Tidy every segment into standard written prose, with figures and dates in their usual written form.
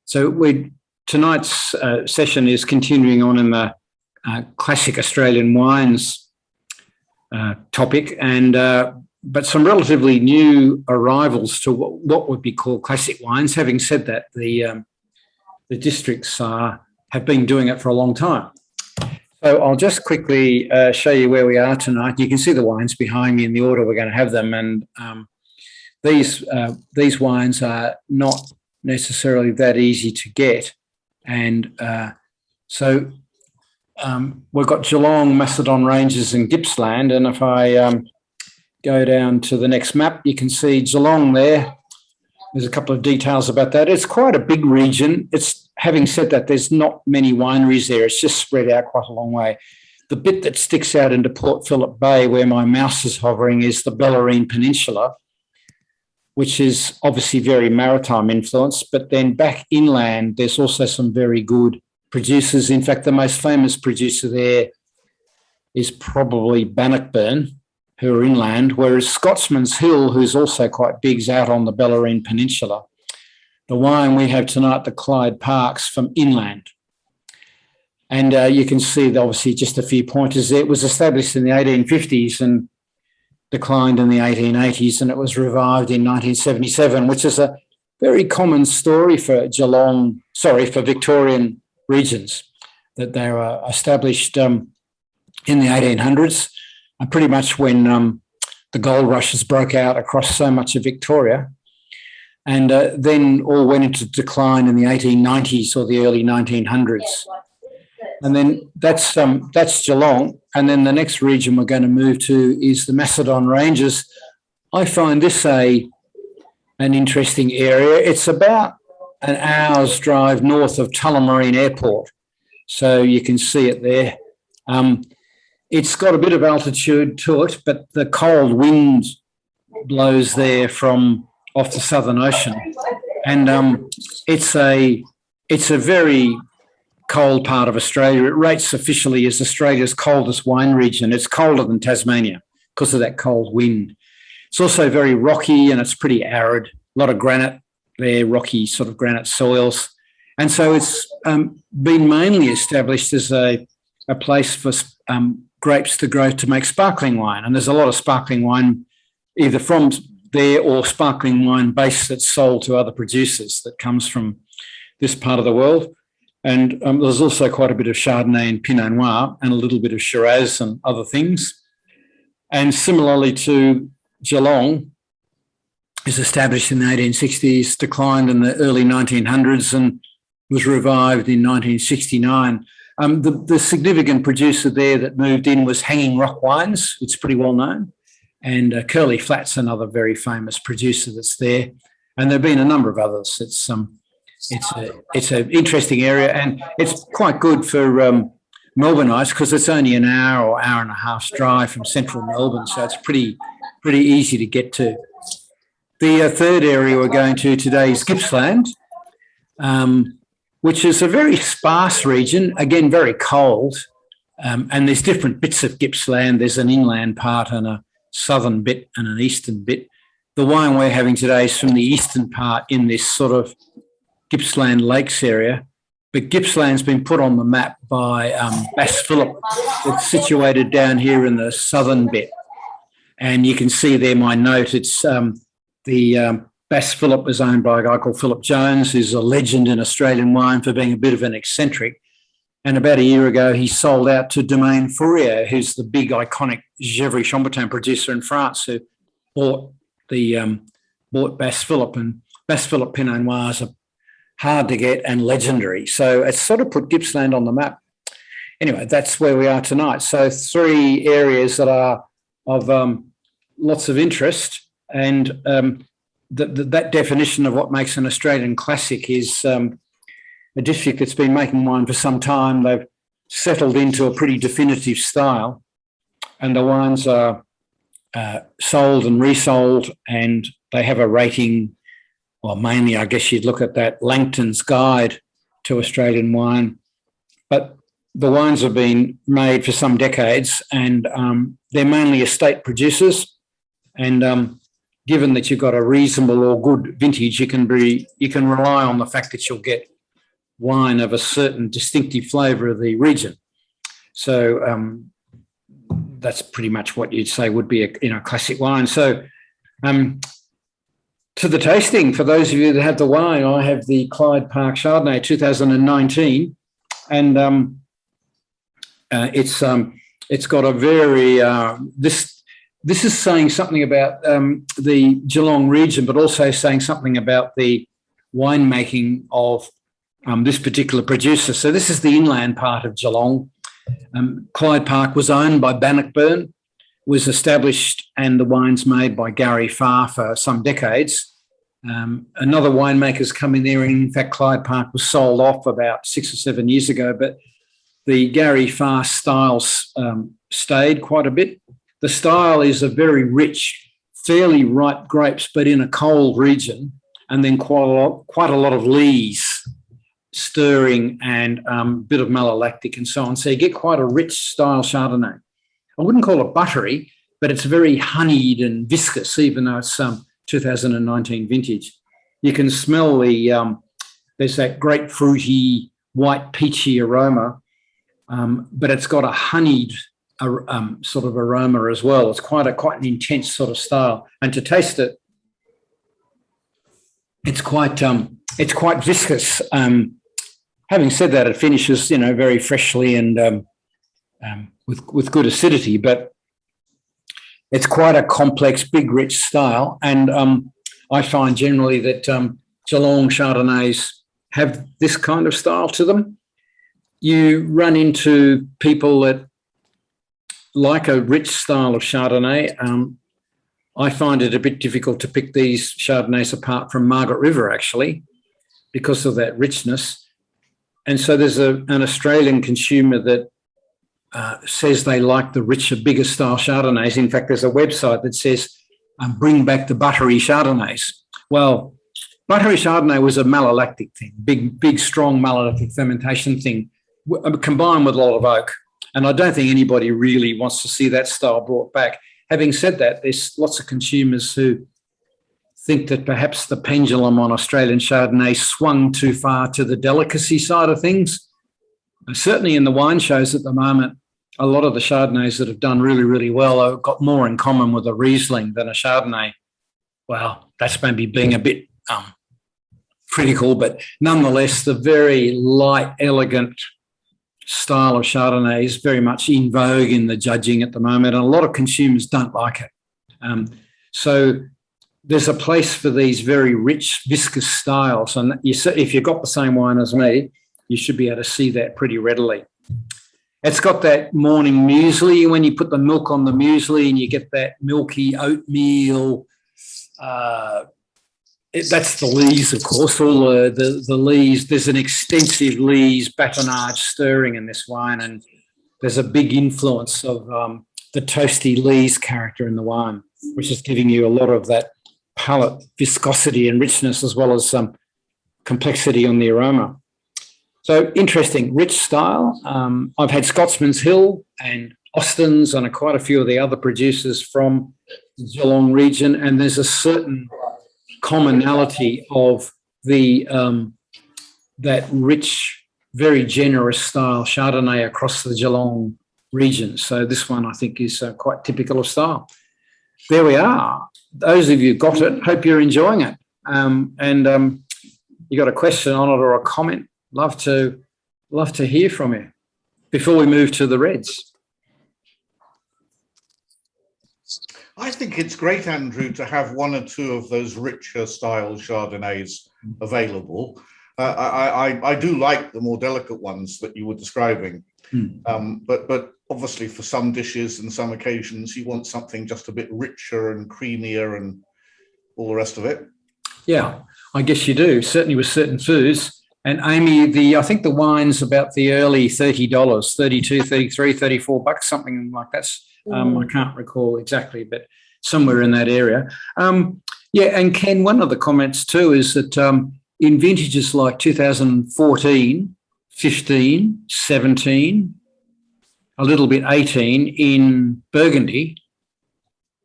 So tonight's session is continuing on in the classic Australian wines topic, and but some relatively new arrivals to what would be called classic wines. Having said that, the districts have been doing it for a long time. So I'll just quickly show you where we are tonight. You can see the wines behind me in the order we're going to have them, and these wines are not necessarily that easy to get. And so we've got Geelong, Macedon ranges and Gippsland. And if I go down to the next map, you can see Geelong there. There's a couple of details about that. It's quite a big region. Having said that, there's not many wineries there. It's just spread out quite a long way. The bit that sticks out into Port Phillip Bay, where my mouse is hovering, is the Bellarine Peninsula, which is obviously very maritime influence. But then back inland, there's also some very good producers. In fact, the most famous producer there is probably Bannockburn, who are inland, whereas Scotsman's Hill, who's also quite big, is out on the Bellarine Peninsula. The wine we have tonight, the Clyde Parks, from inland. And you can see, obviously, just a few pointers there. It was established in the 1850s and declined in the 1880s, and it was revived in 1977, which is a very common story for for Victorian regions, that they were established in the 1800s, and pretty much when the gold rushes broke out across so much of Victoria, and then all went into decline in the 1890s or the early 1900s. And then that's Geelong. And then the next region we're going to move to is the Macedon Ranges. I find this an interesting area. It's about an hour's drive north of Tullamarine Airport. So you can see it there. It's got a bit of altitude to it, but the cold wind blows there from off the Southern Ocean. And it's a very cold part of Australia. It rates officially as Australia's coldest wine region. It's colder than Tasmania because of that cold wind. It's also very rocky and it's pretty arid. A lot of granite there, rocky sort of granite soils. And so it's been mainly established as a place for grapes to grow to make sparkling wine. And there's a lot of sparkling wine either from there or sparkling wine base that's sold to other producers that comes from this part of the world. And there's also quite a bit of Chardonnay and Pinot Noir and a little bit of Shiraz and other things. And similarly to Geelong, is established in the 1860s, declined in the early 1900s and was revived in 1969. The significant producer there that moved in was Hanging Rock Wines. It's pretty well known. And Curly Flat's another very famous producer that's there. And there have been a number of others. It's an interesting area, and it's quite good for Melbourneites because it's only an hour or hour and a half's drive from central Melbourne, so it's pretty easy to get to. The third area we're going to today is Gippsland, which is a very sparse region, again, very cold, and there's different bits of Gippsland. There's an inland part and a southern bit and an eastern bit. The wine we're having today is from the eastern part in this sort of Gippsland Lakes area, but Gippsland's been put on the map by Bass Phillip. It's situated down here in the southern bit, and you can see there my note. It's the Bass Phillip was owned by a guy called Philip Jones, who's a legend in Australian wine for being a bit of an eccentric. And about a year ago, he sold out to Domaine Fourier, who's the big iconic Gevrey Chambertin producer in France, who bought Bass Phillip, and Bass Phillip Pinot Noirs are hard to get and legendary. So it's sort of put Gippsland on the map. Anyway, that's where we are tonight. So three areas that are of lots of interest, and that definition of what makes an Australian classic is a district that's been making wine for some time. They've settled into a pretty definitive style, and the wines are sold and resold, and they have a rating. Well, mainly, I guess you'd look at that Langton's Guide to Australian Wine. But the wines have been made for some decades, and they're mainly estate producers. And given that you've got a reasonable or good vintage, you can rely on the fact that you'll get wine of a certain distinctive flavour of the region. So that's pretty much what you'd say would be a classic wine. So to the tasting, for those of you that have the wine, I have the Clyde Park Chardonnay 2019, and it's got a very this is saying something about the Geelong region, but also saying something about the winemaking of this particular producer. So this is the inland part of Geelong. Clyde Park was owned by Bannockburn, was established, and the wine's made by Gary Farr for some decades. Another winemaker's come in there, and in fact Clyde Park was sold off about 6 or 7 years ago, but the Gary Farr styles stayed quite a bit. The style is a very rich, fairly ripe grapes, but in a cold region, and then quite a lot of lees, stirring, and a bit of malolactic and so on. So you get quite a rich style Chardonnay. I wouldn't call it buttery, but it's very honeyed and viscous, even though it's 2019 vintage. You can smell there's that grapefruity, white peachy aroma, but it's got a honeyed sort of aroma as well. It's quite an intense sort of style, and to taste it, it's quite viscous. Having said that, it finishes very freshly and with good acidity, but it's quite a complex, big, rich style. And I find generally that Geelong Chardonnays have this kind of style to them. You run into people that like a rich style of Chardonnay. I find it a bit difficult to pick these Chardonnays apart from Margaret River, actually, because of that richness. And so there's an Australian consumer that says they like the richer, bigger style Chardonnays. In fact, there's a website that says, bring back the buttery Chardonnays. Well, buttery Chardonnay was a malolactic thing, big, strong malolactic fermentation thing, combined with a lot of oak. And I don't think anybody really wants to see that style brought back. Having said that, there's lots of consumers who think that perhaps the pendulum on Australian Chardonnay swung too far to the delicacy side of things. And certainly in the wine shows at the moment, a lot of the Chardonnays that have done really, really well have got more in common with a Riesling than a Chardonnay. Well, that's maybe being a bit critical, but nonetheless, the very light, elegant style of Chardonnay is very much in vogue in the judging at the moment, and a lot of consumers don't like it. So there's a place for these very rich, viscous styles, and if you've got the same wine as me, you should be able to see that pretty readily. It's got that morning muesli, when you put the milk on the muesli and you get that milky oatmeal. That's the lees, of course, all the lees. There's an extensive lees batonnage stirring in this wine, and there's a big influence of the toasty lees character in the wine, which is giving you a lot of that palate viscosity and richness, as well as some complexity on the aroma. So interesting, rich style. I've had Scotsman's Hill and Austin's and quite a few of the other producers from the Geelong region, and there's a certain commonality of the that rich, very generous style Chardonnay across the Geelong region. So this one, I think, is quite typical of style. There we are. Those of you who got it, hope you're enjoying it. And you got a question on it or a comment? Love to hear from you before we move to the reds. I think it's great, Andrew, to have one or two of those richer style Chardonnays available. I do like the more delicate ones that you were describing, but obviously for some dishes and some occasions you want something just a bit richer and creamier and all the rest of it. Yeah, I guess you do, certainly with certain foods. And Amy, I think the wine's about the early $30, $32, $33, $34, something like that. I can't recall exactly, but somewhere in that area. Yeah, and Ken, one of the comments too is that in vintages like 2014, 15, 17, a little bit 18 in Burgundy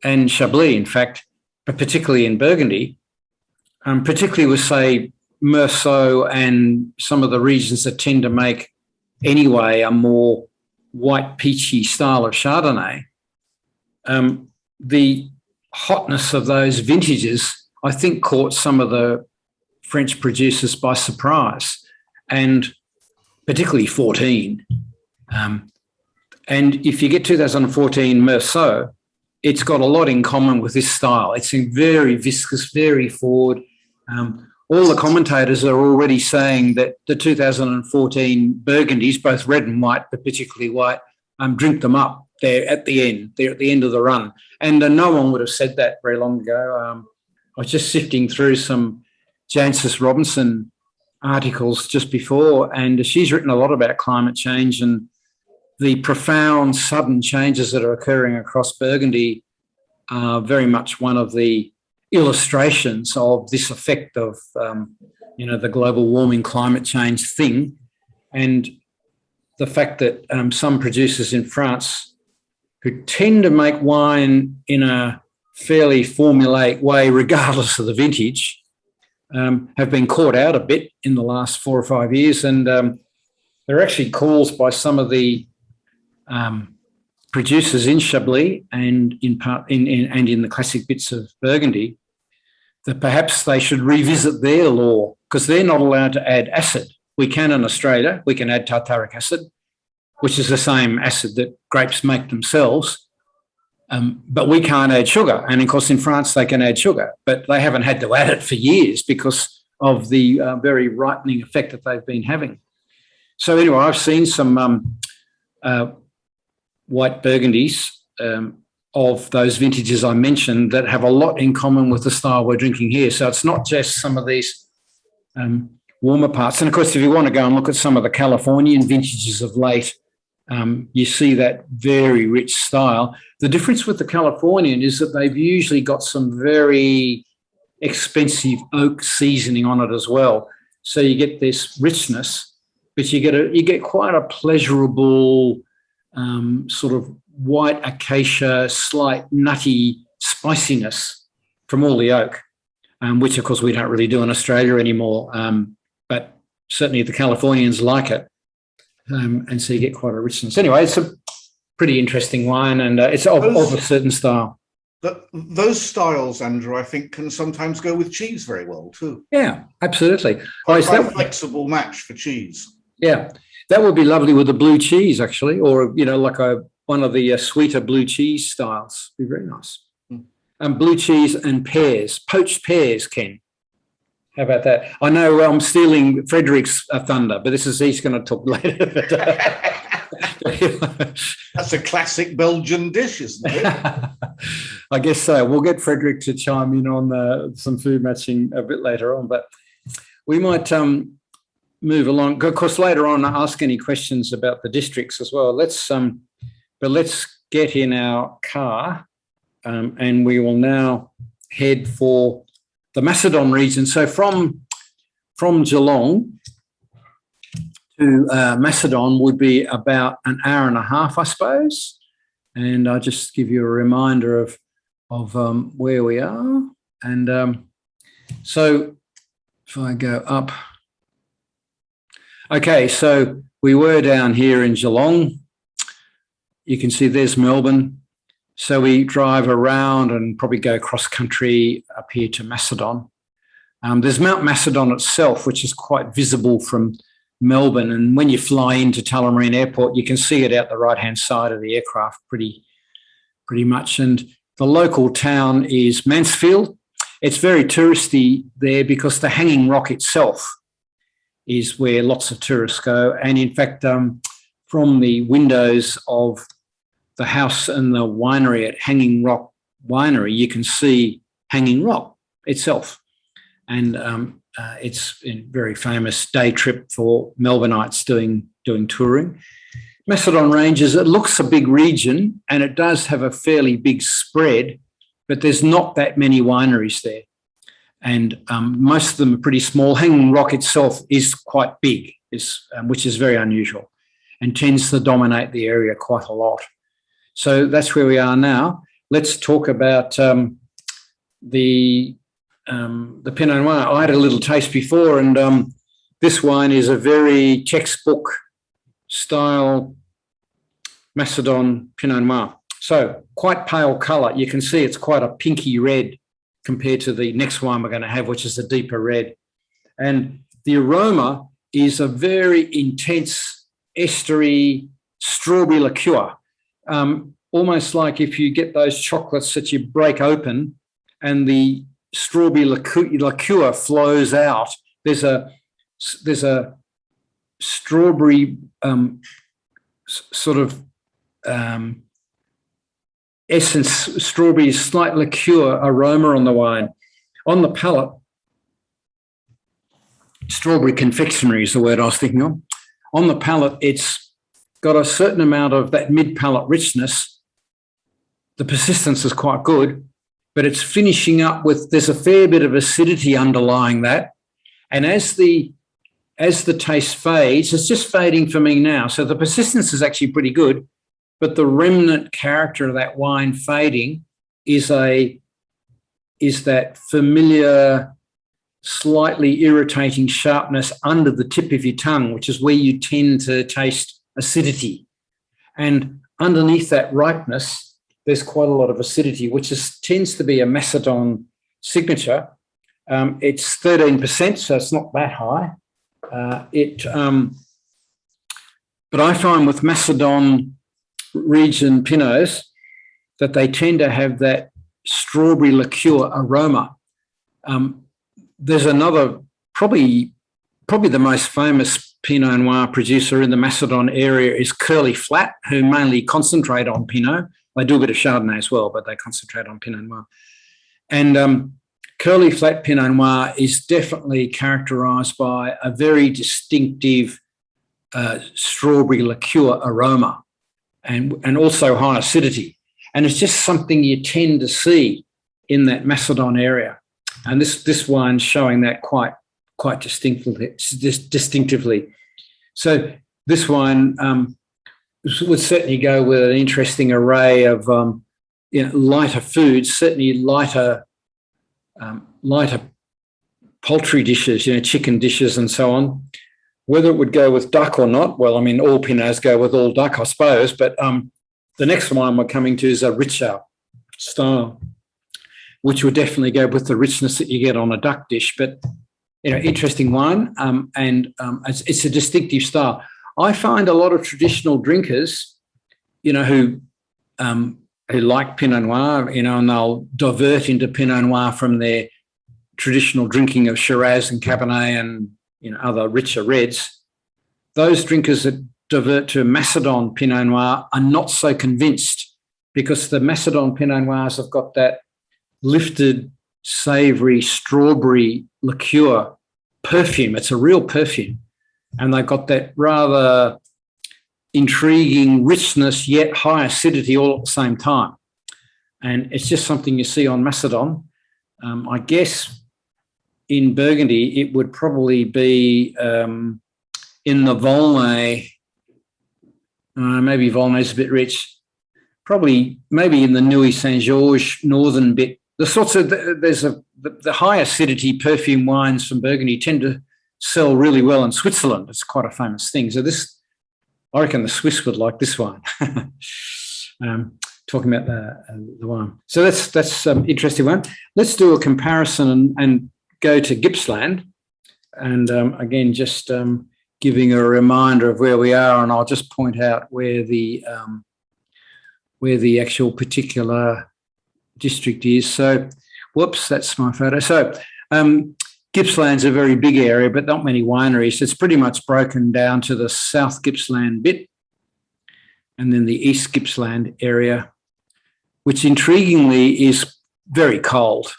and Chablis, in fact, but particularly in Burgundy, particularly with, say, Meursault and some of the regions that tend to make anyway a more white peachy style of Chardonnay, the hotness of those vintages, I think, caught some of the French producers by surprise, and particularly 14. And if you get 2014 Meursault, it's got a lot in common with this style. It's very viscous, very forward. All the commentators are already saying that the 2014 Burgundies, both red and white, but particularly white, drink them up. They're at the end. They're at the end of the run. And no one would have said that very long ago. I was just sifting through some Jancis Robinson articles just before, and she's written a lot about climate change and the profound sudden changes that are occurring across Burgundy are very much one of the illustrations of this effect of, the global warming climate change thing. And the fact that some producers in France who tend to make wine in a fairly formulaic way, regardless of the vintage, have been caught out a bit in the last 4 or 5 years. And there are actually calls by some of the producers in Chablis and in the classic bits of Burgundy that perhaps they should revisit their law, because they're not allowed to add acid. We can in Australia. We can add tartaric acid, which is the same acid that grapes make themselves, but we can't add sugar. And of course, in France, they can add sugar, but they haven't had to add it for years because of the very ripening effect that they've been having. So anyway, I've seen some white Burgundies of those vintages I mentioned that have a lot in common with the style we're drinking here. So it's not just some of these warmer parts. And of course, if you want to go and look at some of the Californian vintages of late, you see that very rich style. The difference with the Californian is that they've usually got some very expensive oak seasoning on it as well. So you get this richness, but you get quite a pleasurable sort of white acacia, slight nutty spiciness from all the oak, which of course we don't really do in Australia anymore, but certainly the Californians like it, and so you get quite a richness. Anyway, it's a pretty interesting wine, and it's of a certain style. Those styles, Andrew, I think can sometimes go with cheese very well too. Yeah, absolutely. Quite a flexible match for cheese. Yeah, that would be lovely with a blue cheese, actually, or like one of the sweeter blue cheese styles. Be very nice. Blue cheese and pears, poached pears, Ken. How about that? I know I'm stealing Frederick's thunder, but he's going to talk later. That's a classic Belgian dish, isn't it? I guess so. We'll get Frederick to chime in on some food matching a bit later on, but we might move along. Of course, later on, ask any questions about the districts as well. Let's get in our car, and we will now head for the Macedon region. So from Geelong to Macedon would be about an hour and a half, I suppose. And I'll just give you a reminder of where we are. And so if I go up. Okay, so we were down here in Geelong. You can see there's Melbourne. So we drive around and probably go cross country up here to Macedon. There's Mount Macedon itself, which is quite visible from Melbourne. And when you fly into Tullamarine Airport, you can see it out the right-hand side of the aircraft pretty much. And the local town is Mansfield. It's very touristy there because the Hanging Rock itself is where lots of tourists go. And in fact, from the windows of the house and the winery at Hanging Rock Winery, you can see Hanging Rock itself. And it's a very famous day trip for Melbourneites doing touring. Macedon Ranges, it looks a big region and it does have a fairly big spread, but there's not that many wineries there. And most of them are pretty small. Hanging Rock itself is quite big, which is very unusual and tends to dominate the area quite a lot. So that's where we are now. Let's talk about the the Pinot Noir. I had a little taste before, and this wine is a very textbook style Macedon Pinot Noir. So quite pale colour. You can see it's quite a pinky red compared to the next wine we're going to have, which is a deeper red. And the aroma is a very intense estery strawberry liqueur, almost like if you get those chocolates that you break open and the strawberry liqueur flows out. There's a strawberry sort of essence, strawberry, slight liqueur aroma on the wine. On the palate, strawberry confectionery is the word I was thinking of. On the palate, it's got a certain amount of that mid-palate richness. The persistence is quite good, but it's finishing up with, there's a fair bit of acidity underlying that. And as the taste fades, it's just fading for me now. So the persistence is actually pretty good, but the remnant character of that wine fading is that familiar, slightly irritating sharpness under the tip of your tongue, which is where you tend to taste acidity. And underneath that ripeness, there's quite a lot of acidity, which tends to be a Macedon signature. It's 13%, so it's not that high. But I find with Macedon region Pinots that they tend to have that strawberry liqueur aroma. There's another, probably the most famous Pinot Noir producer in the Macedon area is Curly Flat, who mainly concentrate on Pinot. They do a bit of Chardonnay as well, but they concentrate on Pinot Noir. And Curly Flat Pinot Noir is definitely characterised by a very distinctive strawberry liqueur aroma and also high acidity. And it's just something you tend to see in that Macedon area. And this wine's showing that quite distinctively. So this wine would certainly go with an interesting array of lighter foods, certainly lighter poultry dishes, chicken dishes and so on. Whether it would go with duck or not, well, I mean, all Pinots go with all duck, I suppose, but the next wine we're coming to is a richer style, which would definitely go with the richness that you get on a duck dish. But, interesting wine, and it's a distinctive style. I find a lot of traditional drinkers, who like Pinot Noir, and they'll divert into Pinot Noir from their traditional drinking of Shiraz and Cabernet and, other richer reds. Those drinkers that divert to Macedon Pinot Noir are not so convinced, because the Macedon Pinot Noirs have got that lifted, savoury, strawberry liqueur perfume. It's a real perfume. And they've got that rather intriguing richness, yet high acidity all at the same time. And it's just something you see on Macedon. I guess in Burgundy, it would probably be in the Volnay. Maybe Volnay's a bit rich. Probably maybe in the Nuit Saint-Georges northern bit. The high acidity perfume wines from Burgundy tend to sell really well in Switzerland. It's quite a famous thing. So I reckon the Swiss would like this wine. Talking about the wine. So that's interesting one. Let's do a comparison and go to Gippsland. And again, just giving a reminder of where we are, and I'll just point out where the actual particular district is. So, whoops, that's my photo. So, Gippsland's a very big area, but not many wineries. It's pretty much broken down to the South Gippsland bit and then the East Gippsland area, which intriguingly is very cold.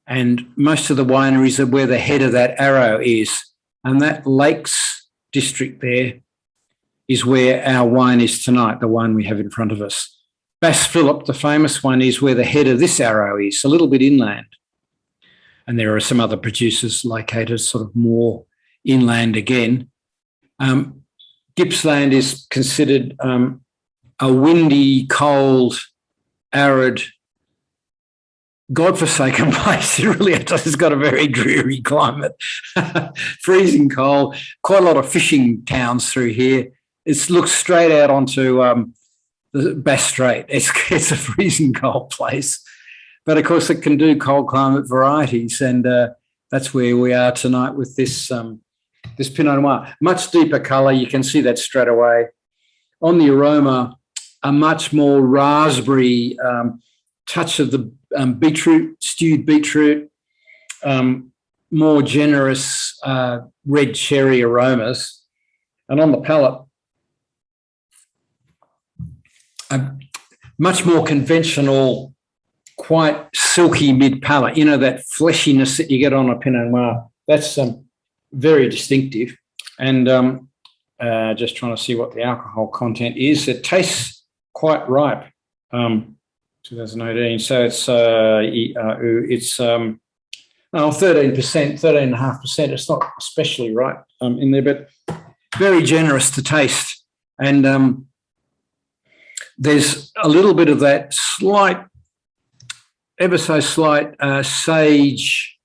And most of the wineries are where the head of that arrow is. And that Lakes district there is where our wine is tonight, the wine we have in front of us. Bas Phillip, the famous one, is where the head of this arrow is, a little bit inland. And there are some other producers located sort of more inland again. Gippsland is considered a windy, cold, arid godforsaken place. It really has. It's got a very dreary climate, freezing cold, quite a lot of fishing towns through here. It looks straight out onto the Bass Strait. It's a freezing cold place. But, of course, it can do cold climate varieties, and that's where we are tonight with this this Pinot Noir. Much deeper colour. You can see that straight away. On the aroma, a much more raspberry touch of the beetroot, stewed beetroot, more generous red cherry aromas. And on the palate, a much more conventional, quite silky mid-palate. You know, that fleshiness that you get on a Pinot Noir. That's very distinctive. And just trying to see what the alcohol content is. It tastes quite ripe. 2018. So it's 13%, 13.5%. It's not especially ripe in there, but very generous to taste. And there's a little bit of that slight, ever so slight sage,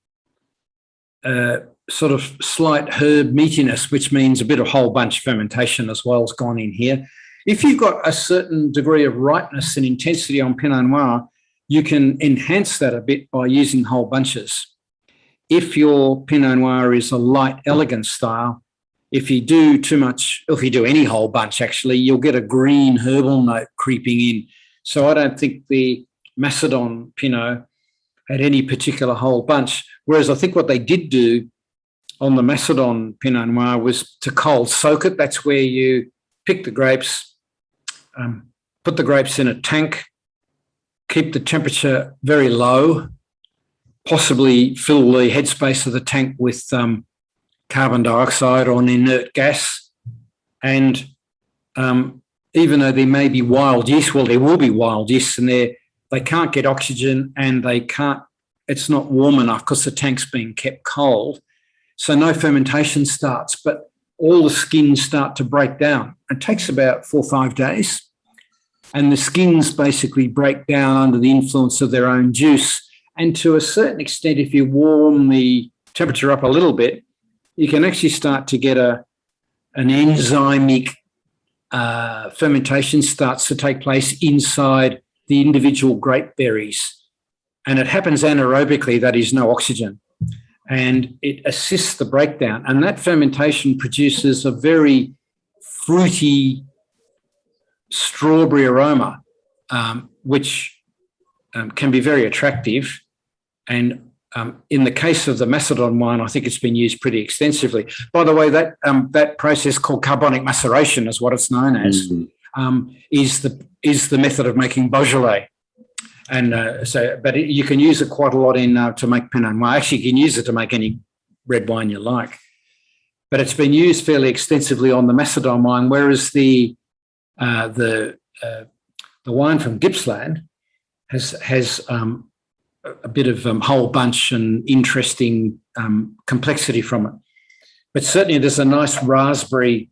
sort of slight herb meatiness, which means a bit of whole bunch fermentation as well has gone in here. If you've got a certain degree of ripeness and intensity on Pinot Noir, you can enhance that a bit by using whole bunches. If your Pinot Noir is a light, elegant style, if you do too much, if you do any whole bunch, actually, you'll get a green herbal note creeping in. So I don't think the Macedon Pinot had any particular whole bunch, whereas I think what they did do on the Macedon Pinot Noir was to cold soak it. That's where you pick the grapes, put the grapes in a tank, keep the temperature very low, possibly fill the headspace of the tank with carbon dioxide or an inert gas. And even though there may be wild yeast, well, there will be wild yeast in there, they can't get oxygen and it's not warm enough because the tank's being kept cold. So no fermentation starts, but all the skins start to break down. It takes about 4 or 5 days. And the skins basically break down under the influence of their own juice. And to a certain extent, if you warm the temperature up a little bit, you can actually start to get an enzymic fermentation starts to take place inside the individual grape berries. And it happens anaerobically, that is no oxygen. And it assists the breakdown. And that fermentation produces a very fruity strawberry aroma, which can be very attractive. And in the case of the Macedon wine, I think it's been used pretty extensively. By the way, that process called carbonic maceration is what it's known as, is the method of making Beaujolais. And but you can use it quite a lot to make Pinot Noir. Actually, you can use it to make any red wine you like. But it's been used fairly extensively on the Macedon wine, whereas the wine from Gippsland has a bit of whole bunch and interesting complexity from it. But certainly, there's a nice raspberry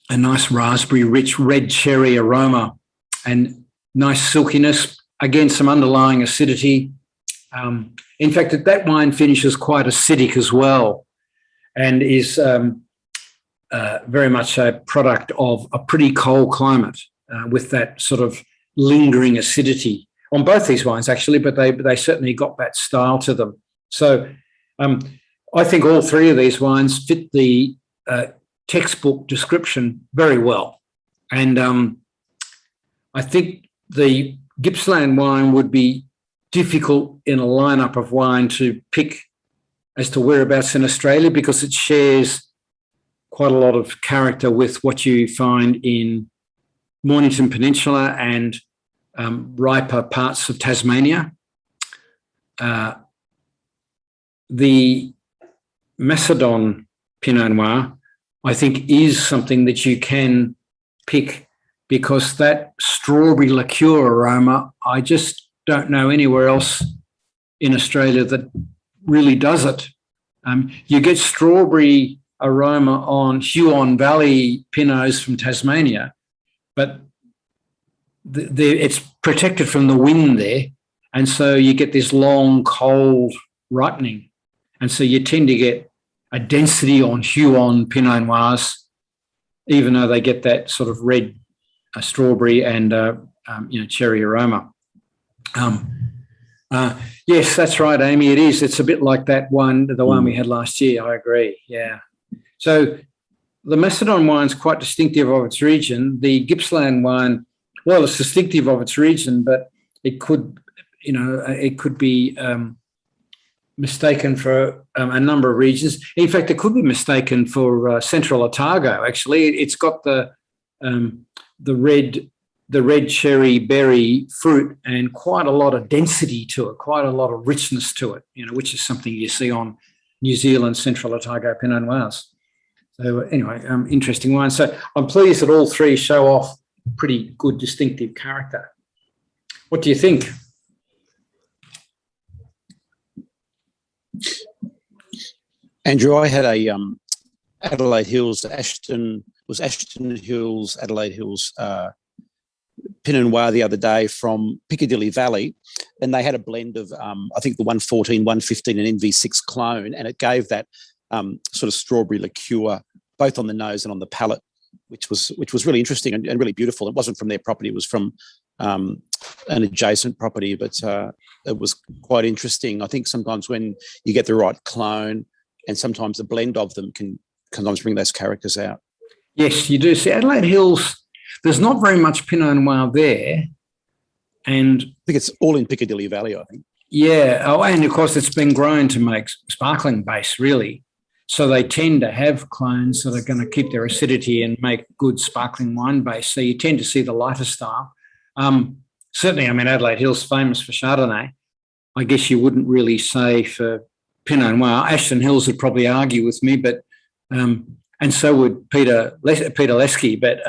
rich red cherry aroma and nice silkiness, again, some underlying acidity. In fact, that wine finish is quite acidic as well and is very much a product of a pretty cold climate with that sort of lingering acidity on both these wines, actually, but they certainly got that style to them. So I think all three of these wines fit the textbook description very well. And I think the Gippsland wine would be difficult in a lineup of wine to pick as to whereabouts in Australia because it shares quite a lot of character with what you find in Mornington Peninsula and riper parts of Tasmania. The Macedon Pinot Noir, I think, is something that you can pick because that strawberry liqueur aroma, I just don't know anywhere else in Australia that really does it. You get strawberry aroma on Huon Valley Pinots from Tasmania, but it's protected from the wind there, and so you get this long, cold ripening, and so you tend to get a density on hue on Pinot Noirs, even though they get that sort of red strawberry and cherry aroma. Yes, that's right, Amy. It is. It's a bit like that one, the one we had last year. I agree. Yeah. So the Macedon wine's quite distinctive of its region. The Gippsland wine, well, it's distinctive of its region, but it could be mistaken for a number of regions. In fact, it could be mistaken for Central Otago. Actually, it's got the red cherry berry fruit and quite a lot of density to it, quite a lot of richness to it, which is something you see on New Zealand Central Otago Pinot Noirs. So anyway, interesting wine. So I'm pleased that all three show off pretty good distinctive character. What do you think? Andrew, I had a Adelaide Hills, Ashton Hills, Adelaide Hills Pinot Noir the other day from Piccadilly Valley, and they had a blend of I think the 114, 115 and NV6 clone, and it gave that sort of strawberry liqueur both on the nose and on the palate, which was really interesting and really beautiful. It wasn't from their property; it was from an adjacent property, but it was quite interesting. I think sometimes when you get the right clone, and sometimes the blend of them can sometimes bring those characters out. Yes, you do. See, Adelaide Hills, there's not very much Pinot Noir there. And I think it's all in Piccadilly Valley, I think. Yeah. Oh, and of course it's been grown to make sparkling base, really. So they tend to have clones that are going to keep their acidity and make good sparkling wine base. So you tend to see the lighter style. Certainly, I mean, Adelaide Hills famous for Chardonnay. I guess you wouldn't really say for Pinot Noir. Ashton Hills would probably argue with me, but and so would Peter Lesky. But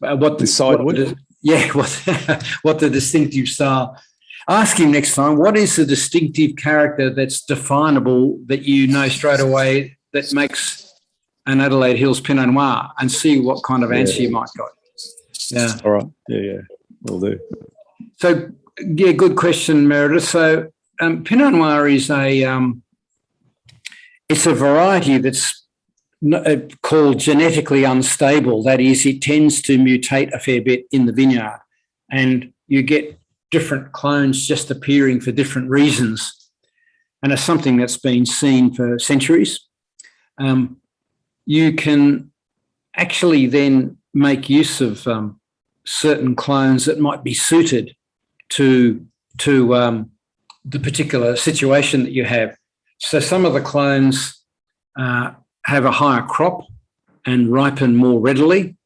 what the distinctive style? Ask him next time, what is the distinctive character that's definable that you know straight away that makes an Adelaide Hills Pinot Noir, and see what kind of answer you might get. Yeah. All right. Yeah. Will do. So, yeah, good question, Meredith. So, Pinot Noir is it's a variety that's called genetically unstable. That is, it tends to mutate a fair bit in the vineyard, and you get different clones just appearing for different reasons. And it's something that's been seen for centuries. You can actually then make use of certain clones that might be suited to the particular situation that you have. So some of the clones have a higher crop and ripen more readily,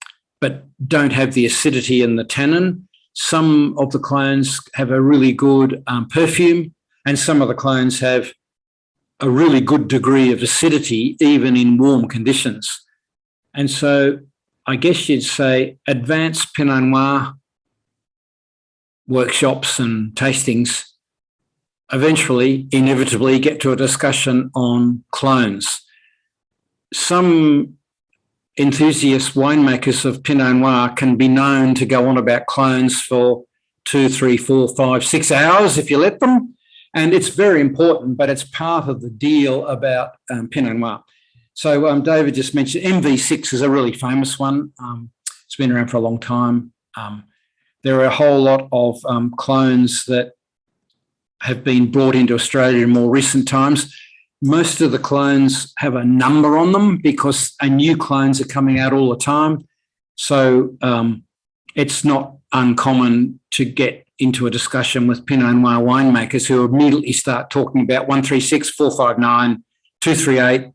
but don't have the acidity and the tannin. Some of the clones have a really good perfume, and some of the clones have a really good degree of acidity, even in warm conditions. And so I guess you'd say advanced Pinot Noir workshops and tastings eventually, inevitably, get to a discussion on clones. Some enthusiast winemakers of Pinot Noir can be known to go on about clones for 2, 3, 4, 5, 6 hours if you let them. And it's very important, but it's part of the deal about Pinot Noir. So David just mentioned MV6 is a really famous one. It's been around for a long time. There are a whole lot of clones that have been brought into Australia in more recent times. Most of the clones have a number on them because new clones are coming out all the time. So it's not uncommon to get into a discussion with Pinot Noir winemakers who immediately start talking about 136, 459, 238.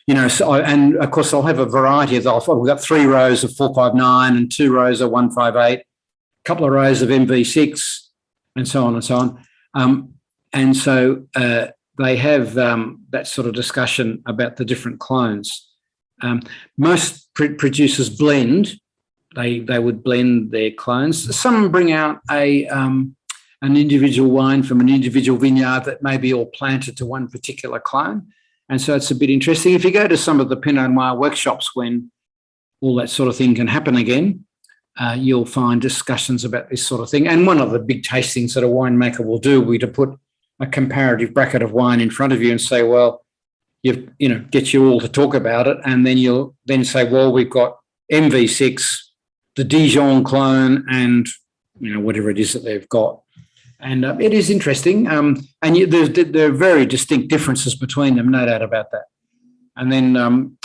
And of course, I'll have a variety of those. We've got 3 rows of 459 and 2 rows of 158, a couple of rows of MV6, and so on and so on. And so they have that sort of discussion about the different clones. Most producers blend. They would blend their clones. Some bring out an individual wine from an individual vineyard that may be all planted to one particular clone. And so it's a bit interesting. If you go to some of the Pinot Noir workshops when all that sort of thing can happen again, you'll find discussions about this sort of thing. And one of the big tastings that a winemaker will do will be to put a comparative bracket of wine in front of you and say, well, get you all to talk about it. And then you'll then say, well, we've got MV6, the Dijon clone, and, whatever it is that they've got. And it is interesting. And there are very distinct differences between them, no doubt about that. And then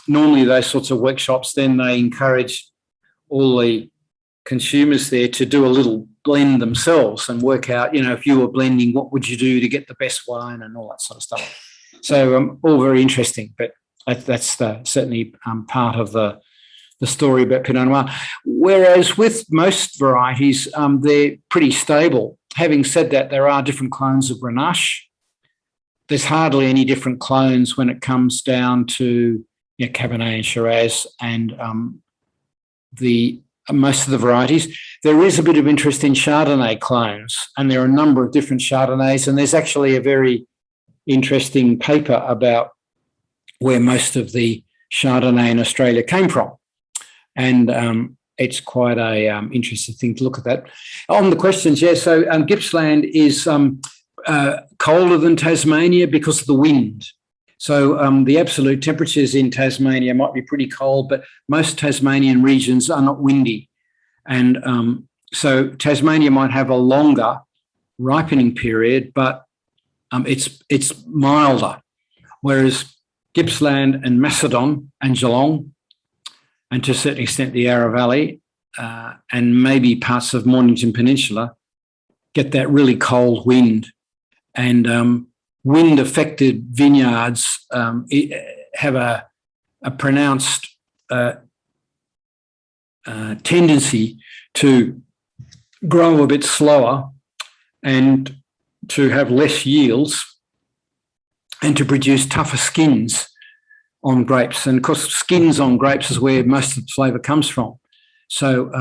normally those sorts of workshops, then they encourage all the consumers there to do a little blend themselves and work out, if you were blending, what would you do to get the best wine and all that sort of stuff. So all very interesting, but that's certainly part of the story about Pinot Noir. Whereas with most varieties, they're pretty stable. Having said that, there are different clones of Grenache. There's hardly any different clones when it comes down to Cabernet and Shiraz and most of the varieties. There is a bit of interest in Chardonnay clones, and there are a number of different Chardonnays, and there's actually a very interesting paper about where most of the Chardonnay in Australia came from. And it's quite a interesting thing to look at that. On the questions, so Gippsland is colder than Tasmania because of the wind. So the absolute temperatures in Tasmania might be pretty cold, but most Tasmanian regions are not windy. And so Tasmania might have a longer ripening period, but it's milder. Whereas Gippsland and Macedon and Geelong, and to a certain extent the Yarra Valley, and maybe parts of Mornington Peninsula, get that really cold wind. And wind-affected vineyards have a pronounced tendency to grow a bit slower and to have less yields and to produce tougher skins on grapes. And of course, skins on grapes is where most of the flavour comes from. So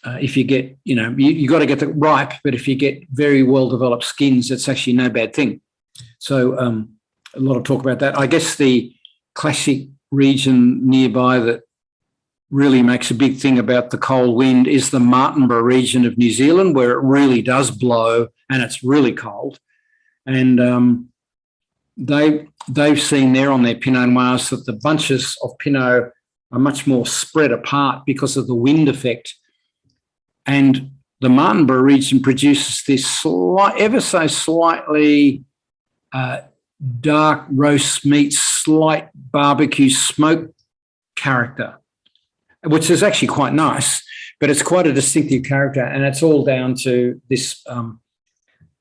if you get, you got to get it ripe, but if you get very well-developed skins, it's actually no bad thing. So a lot of talk about that. I guess the classic region nearby that really makes a big thing about the cold wind is the Martinborough region of New Zealand, where it really does blow and it's really cold. And they've seen there on their Pinot Noirs that the bunches of Pinot are much more spread apart because of the wind effect. And the Martinborough region produces this ever so slightly dark roast meat, slight barbecue smoke character, which is actually quite nice, but it's quite a distinctive character, and it's all down to this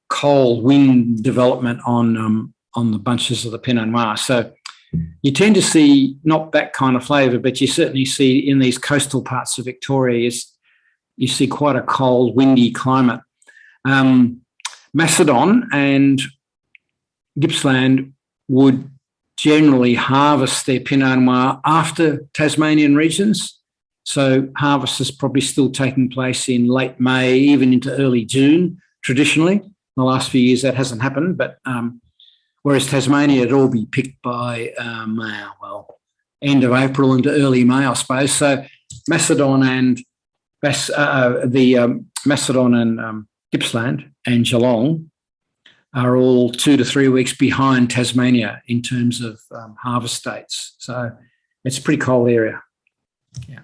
cold wind development on the bunches of the Pinot Noir. So you tend to see not that kind of flavour, but you certainly see in these coastal parts of Victoria, you see quite a cold, windy climate. Macedon and Gippsland would generally harvest their Pinot Noir after Tasmanian regions. So harvest is probably still taking place in late May, even into early June, traditionally. In the last few years, that hasn't happened. But whereas Tasmania, it'd all be picked by, end of April into early May, I suppose. So Macedon and Macedon and Gippsland and Geelong are all 2 to 3 weeks behind Tasmania in terms of harvest dates. So it's a pretty cold area. Yeah.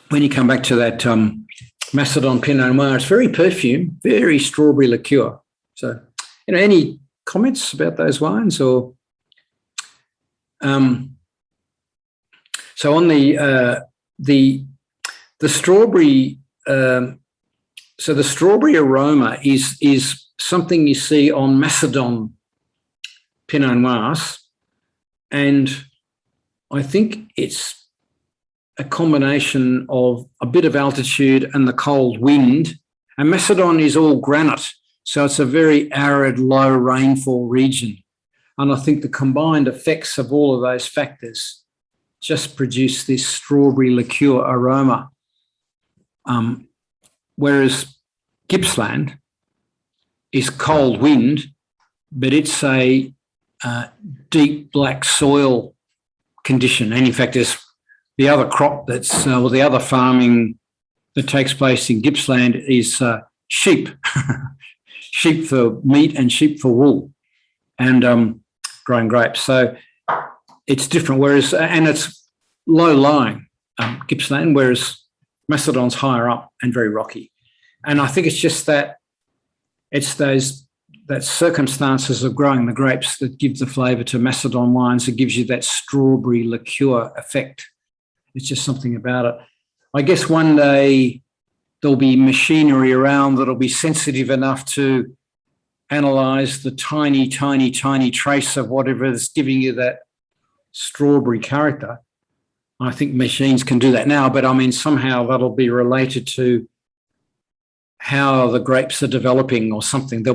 When you come back to that Macedon Pinot Noir, it's very perfumed, very strawberry liqueur. So, any comments about those wines? Or so on the strawberry. So the strawberry aroma is something you see on Macedon Pinot Noirs, and I think it's a combination of a bit of altitude and the cold wind. And Macedon is all granite, so it's a very arid, low rainfall region. And I think the combined effects of all of those factors just produce this strawberry liqueur aroma. Whereas Gippsland is cold wind, but it's a deep black soil condition. And in fact, there's the other crop that's, or the other farming that takes place in Gippsland is sheep, sheep for meat and sheep for wool, and growing grapes. So it's different, and it's low-lying, Gippsland, whereas Macedon's higher up and very rocky. And I think it's just that that circumstances of growing the grapes that give the flavour to Macedon wines, that gives you that strawberry liqueur effect. It's just something about it. I guess one day there'll be machinery around that'll be sensitive enough to analyse the tiny, tiny, tiny trace of whatever is giving you that strawberry character. I think machines can do that now, but I mean, somehow that'll be related to how the grapes are developing or something.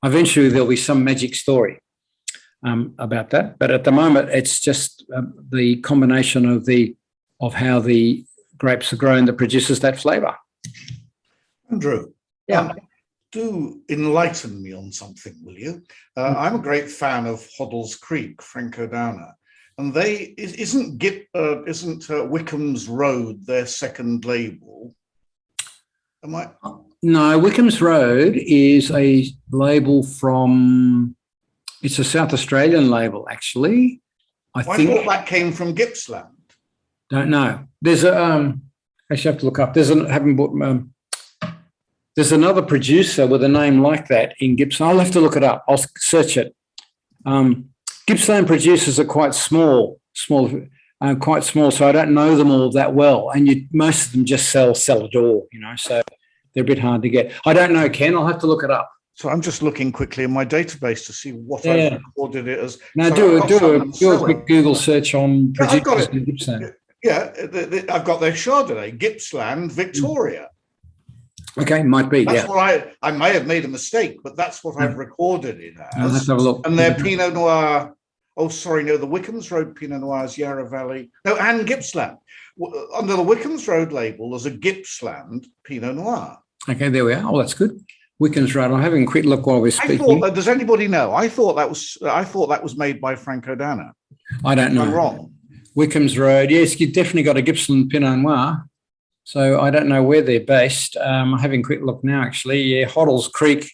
Eventually there'll be some magic story about that. But at the moment, it's just the combination of how the grapes are grown that produces that flavour. Andrew, do enlighten me on something, will you? I'm a great fan of Hoddle's Creek, Franco-Downer, and isn't Wickham's Road their second label? Am I? No, Wickham's Road is a label it's a South Australian label, actually. I think thought that came from Gippsland. Don't know. There's actually I have to look up. There's another producer with a name like that in Gippsland. I'll have to look it up. I'll search it. Gippsland producers are quite small, so I don't know them all that well. And most of them just sell a door, so they're a bit hard to get. I don't know, Ken. I'll have to look it up. So I'm just looking quickly in my database to see what I've recorded it as. Now, so do a quick Google search on producers in Gippsland. Yeah, I've got their Chardonnay, Gippsland, Victoria. Okay, might be. That's what I may have made a mistake, but that's what I've recorded it as. I'll have to have a look. And their Pinot Noir. Oh, sorry, no, the Wickham's Road Pinot Noir is Yarra Valley. No, and Gippsland. Under the Wickham's Road label, there's a Gippsland Pinot Noir. Okay, there we are. Oh, that's good. Wickham's Road. I'm having a quick look while we're speaking. Does anybody know? I thought that was made by Franco-Downer. I don't know. I'm wrong. Wickham's Road. Yes, you've definitely got a Gippsland Pinot Noir. So I don't know where they're based. I'm having a quick look now, actually. Yeah, Hoddle's Creek.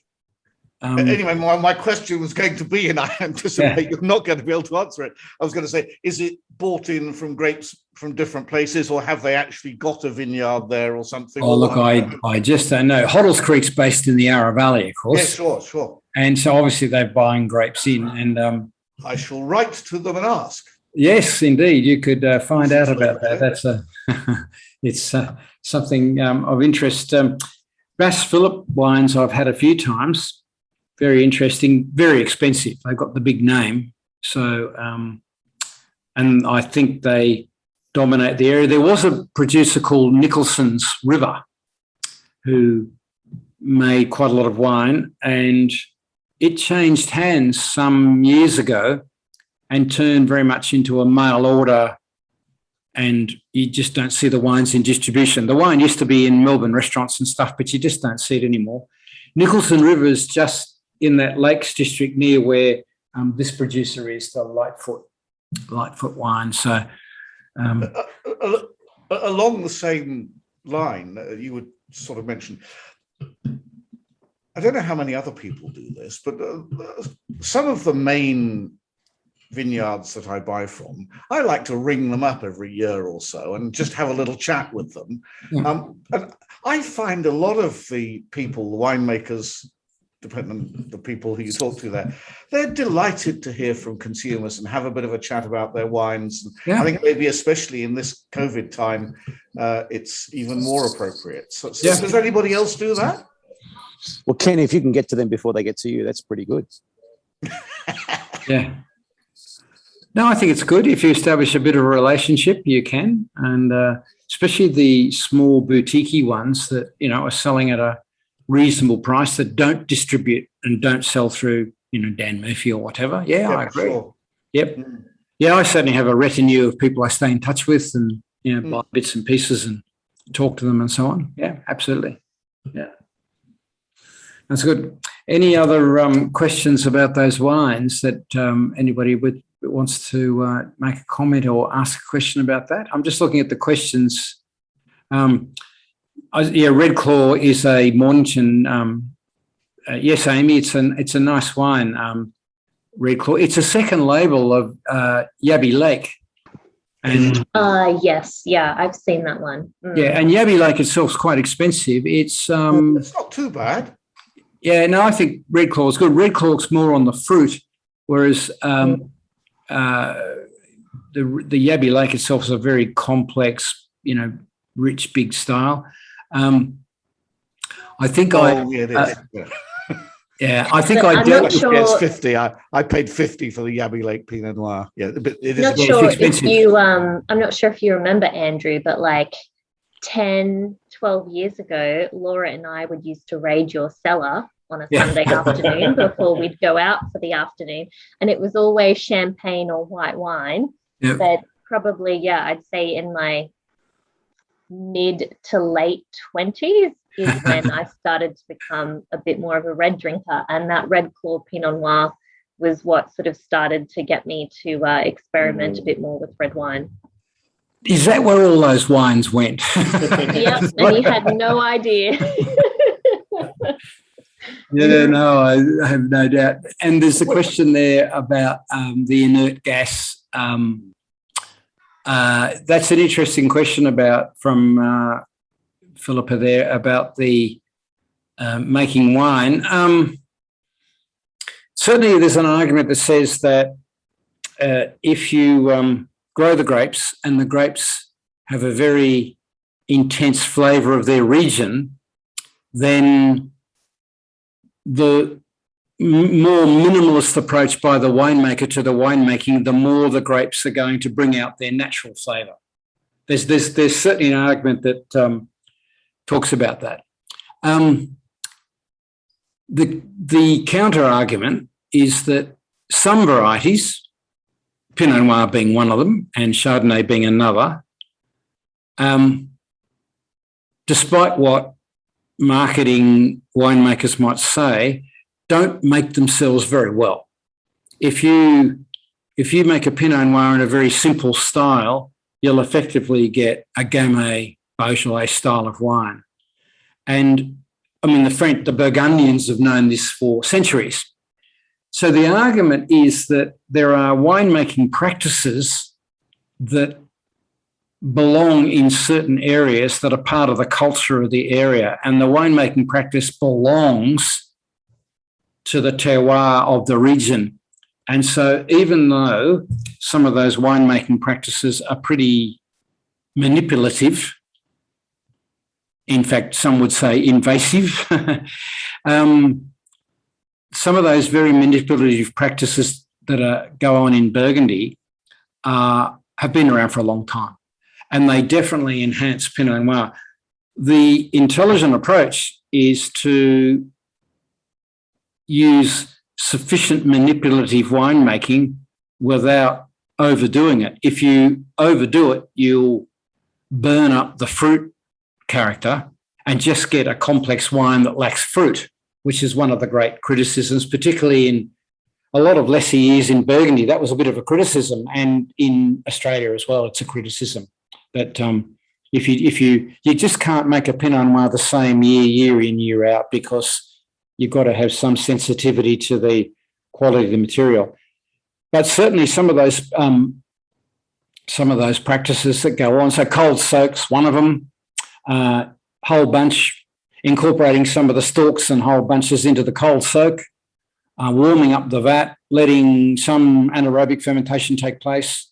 Anyway, my question was going to be, and I anticipate you're not going to be able to answer it. I was going to say, is it bought in from grapes from different places, or have they actually got a vineyard there or something? Oh, look, I just don't know. Hoddle's Creek's based in the Yarra Valley, of course. Yeah, sure. And so obviously they're buying grapes in. And I shall write to them and ask. Yes, indeed. You could find out about that. That's it's something of interest. Bass Phillip wines I've had a few times. Very interesting, very expensive. They've got the big name. So, and I think they dominate the area. There was a producer called Nicholson's River who made quite a lot of wine, and it changed hands some years ago and turned very much into a mail order, and you just don't see the wines in distribution. The wine used to be in Melbourne restaurants and stuff, but you just don't see it anymore. Nicholson River is just in that Lakes district near where this producer is, the Lightfoot wine. So along the same line, you would sort of mention, I don't know how many other people do this, but some of the main vineyards that I buy from, I like to ring them up every year or so and just have a little chat with them. And I find a lot of the people, the winemakers, depending on the people who you talk to there, they're delighted to hear from consumers and have a bit of a chat about their wines. I think maybe especially in this COVID time, it's even more appropriate. So does anybody else do that? Well, Ken, if you can get to them before they get to you, that's pretty good. Yeah. No, I think it's good. If you establish a bit of a relationship, you can. And especially the small boutique ones that, are selling at a reasonable price, that don't distribute and don't sell through, Dan Murphy or whatever. Yeah, I agree. Sure. Yep. Yeah, I certainly have a retinue of people I stay in touch with and, buy bits and pieces and talk to them and so on. Yeah, absolutely. Yeah. That's good. Any other questions about those wines that anybody wants to make a comment or ask a question about that. I'm just looking at the questions. Red Claw is a Mornington. Yes, Amy, it's a nice wine. Red Claw. It's a second label of Yabby Lake. And yes, yeah, I've seen that one. Yeah, and Yabby Lake itself is quite expensive. It's not too bad. Yeah, no, I think Red Claw is good. Red Claw's more on the fruit, whereas the Yabby Lake itself is a very complex, rich, big style. I think I think I dealt with sure. 50. I paid 50 for the Yabby Lake Pinot Noir. Yeah, it is not sure if you I'm not sure if you remember, Andrew, but like 10, 12 years ago, Laura and I would used to raid your cellar on a Sunday afternoon before we'd go out for the afternoon, and it was always champagne or white wine. Yep. But probably, I'd say in my mid to late 20s is when I started to become a bit more of a red drinker, and that Red Claw Pinot Noir was what sort of started to get me to experiment a bit more with red wine. Is that where all those wines went? Yep, and you had no idea. Yeah, no, I have no doubt. And there's a question there about the inert gas. That's an interesting question from Philippa there about the making wine. Certainly there's an argument that says that if you grow the grapes and the grapes have a very intense flavour of their region, then the more minimalist approach by the winemaker to the winemaking, the more the grapes are going to bring out their natural flavour. There's certainly an argument that talks about that. The counter argument is that some varieties, Pinot Noir being one of them and Chardonnay being another, despite what marketing winemakers might say, don't make themselves very well. If you make a Pinot Noir in a very simple style, you'll effectively get a Gamay Beaujolais style of wine. And I mean, the Burgundians have known this for centuries. So the argument is that there are winemaking practices that belong in certain areas that are part of the culture of the area, and the winemaking practice belongs to the terroir of the region. And so even though some of those winemaking practices are pretty manipulative, in fact, some would say invasive, some of those very manipulative practices that go on in Burgundy have been around for a long time, and they definitely enhance Pinot Noir. The intelligent approach is to use sufficient manipulative winemaking without overdoing it. If you overdo it, you'll burn up the fruit character and just get a complex wine that lacks fruit, which is one of the great criticisms, particularly in a lot of lesser years in Burgundy. That was a bit of a criticism, and in Australia as well, it's a criticism that if you just can't make a Pinot Noir the same year in, year out, because you've got to have some sensitivity to the quality of the material. But certainly some of those practices that go on, so cold soak's one of them, whole bunch, incorporating some of the stalks and whole bunches into the cold soak, warming up the vat, letting some anaerobic fermentation take place,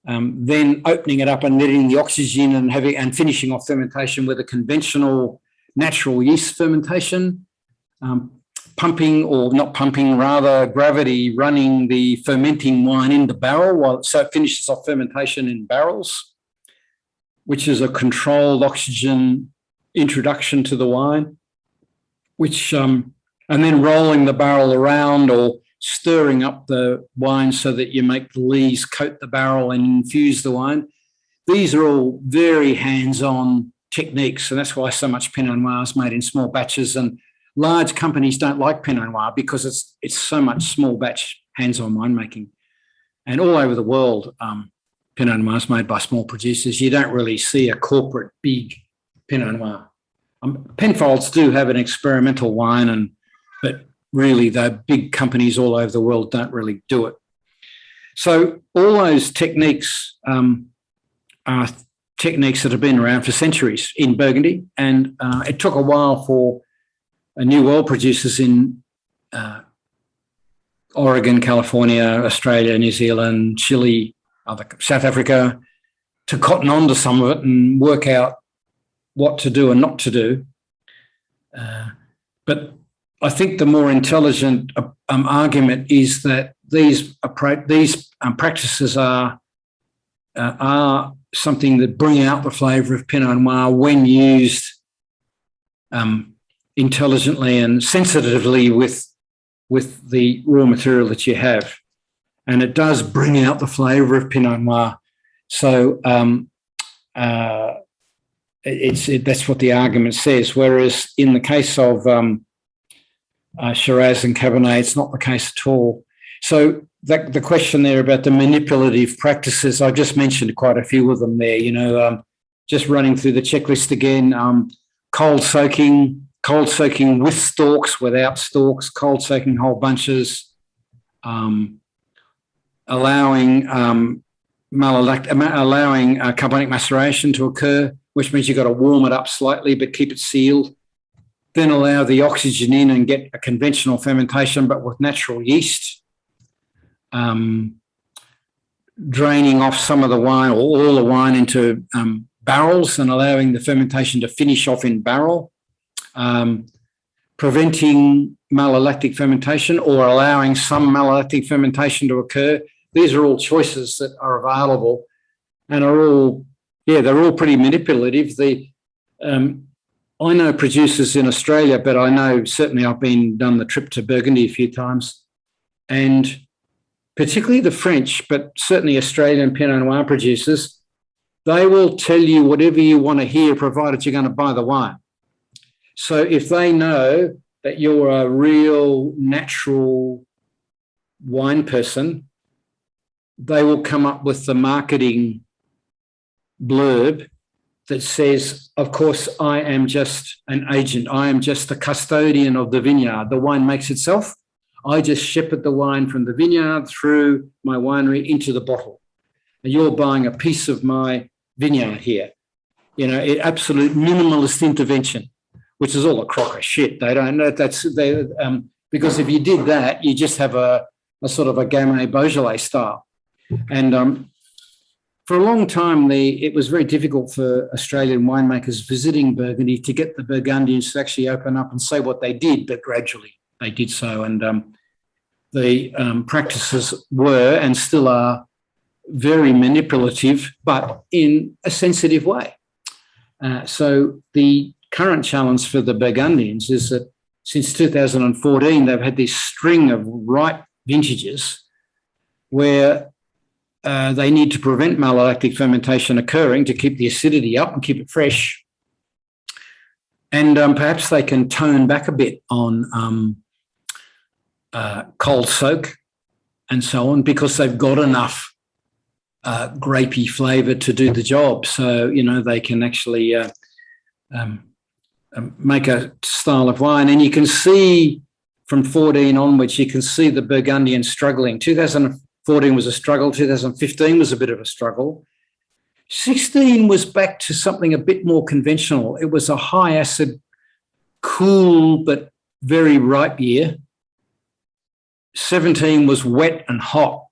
then opening it up and letting the oxygen and finishing off fermentation with a conventional natural yeast fermentation, pumping, or not pumping, rather gravity running the fermenting wine in the barrel so it finishes off fermentation in barrels, which is a controlled oxygen introduction to the wine, which and then rolling the barrel around or stirring up the wine so that you make the lees coat the barrel and infuse the wine. These are all very hands-on techniques, and that's why so much Pinot Noir is made in small batches, and large companies don't like Pinot Noir because it's so much small batch hands-on winemaking. And all over the world, Pinot Noir is made by small producers. You don't really see a corporate big Pinot Noir. Penfolds do have an experimental wine, but really the big companies all over the world don't really do it. So all those techniques are techniques that have been around for centuries in Burgundy, and it took a while for new oil producers in Oregon, California, Australia, New Zealand, Chile, South Africa, to cotton on to some of it and work out what to do and not to do. But I think the more intelligent argument is that these practices are something that bring out the flavour of Pinot Noir when used intelligently and sensitively with the raw material that you have. And it does bring out the flavour of Pinot Noir. So that's what the argument says. Whereas in the case of Shiraz and Cabernet, it's not the case at all. So the question there about the manipulative practices, I just mentioned quite a few of them there, just running through the checklist again, cold soaking with stalks, without stalks, cold soaking whole bunches, allowing carbonic maceration to occur, which means you've got to warm it up slightly but keep it sealed. Then allow the oxygen in and get a conventional fermentation but with natural yeast. Draining off some of the wine or all the wine into barrels and allowing the fermentation to finish off in barrel. Preventing malolactic fermentation or allowing some malolactic fermentation to occur. These are all choices that are available and are all, they're all pretty manipulative. I know producers in Australia, but I know certainly I've done the trip to Burgundy a few times, and particularly the French, but certainly Australian Pinot Noir producers, they will tell you whatever you want to hear, provided you're going to buy the wine. So if they know that you're a real natural wine person, they will come up with the marketing blurb that says, of course, I am just an agent. I am just the custodian of the vineyard. The wine makes itself. I just shepherd the wine from the vineyard through my winery into the bottle. And you're buying a piece of my vineyard here. Absolute minimalist intervention, which is all a crock of shit. They don't know because if you did that, you just have a sort of a Gamay Beaujolais style. And for a long time, it was very difficult for Australian winemakers visiting Burgundy to get the Burgundians to actually open up and say what they did, but gradually they did so. And the practices were and still are very manipulative, but in a sensitive way. So the current challenge for the Burgundians is that since 2014, they've had this string of ripe vintages where they need to prevent malolactic fermentation occurring to keep the acidity up and keep it fresh. And perhaps they can tone back a bit on cold soak and so on because they've got enough grapey flavour to do the job. So, they can actually make a style of wine. And you can see from 14 onwards, you can see the Burgundian struggling. 2014 was a struggle. 2015 was a bit of a struggle. 16 was back to something a bit more conventional. It was a high acid, cool, but very ripe year. 17 was wet and hot.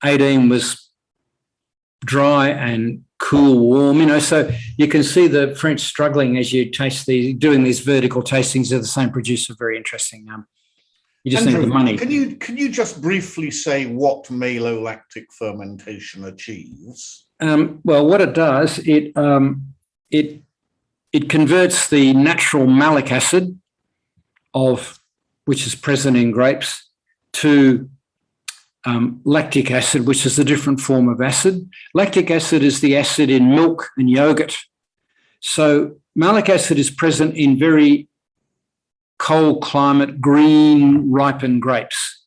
18 was dry and cool, warm, so you can see the French struggling as you taste doing these vertical tastings of the same producer. Very interesting. You just Andrew, need the money. Can you just briefly say what malolactic fermentation achieves? Well, what it does, it converts the natural malic acid which is present in grapes to lactic acid, which is a different form of acid. Lactic acid is the acid in milk and yogurt. So malic acid is present in very cold climate, green, ripened grapes.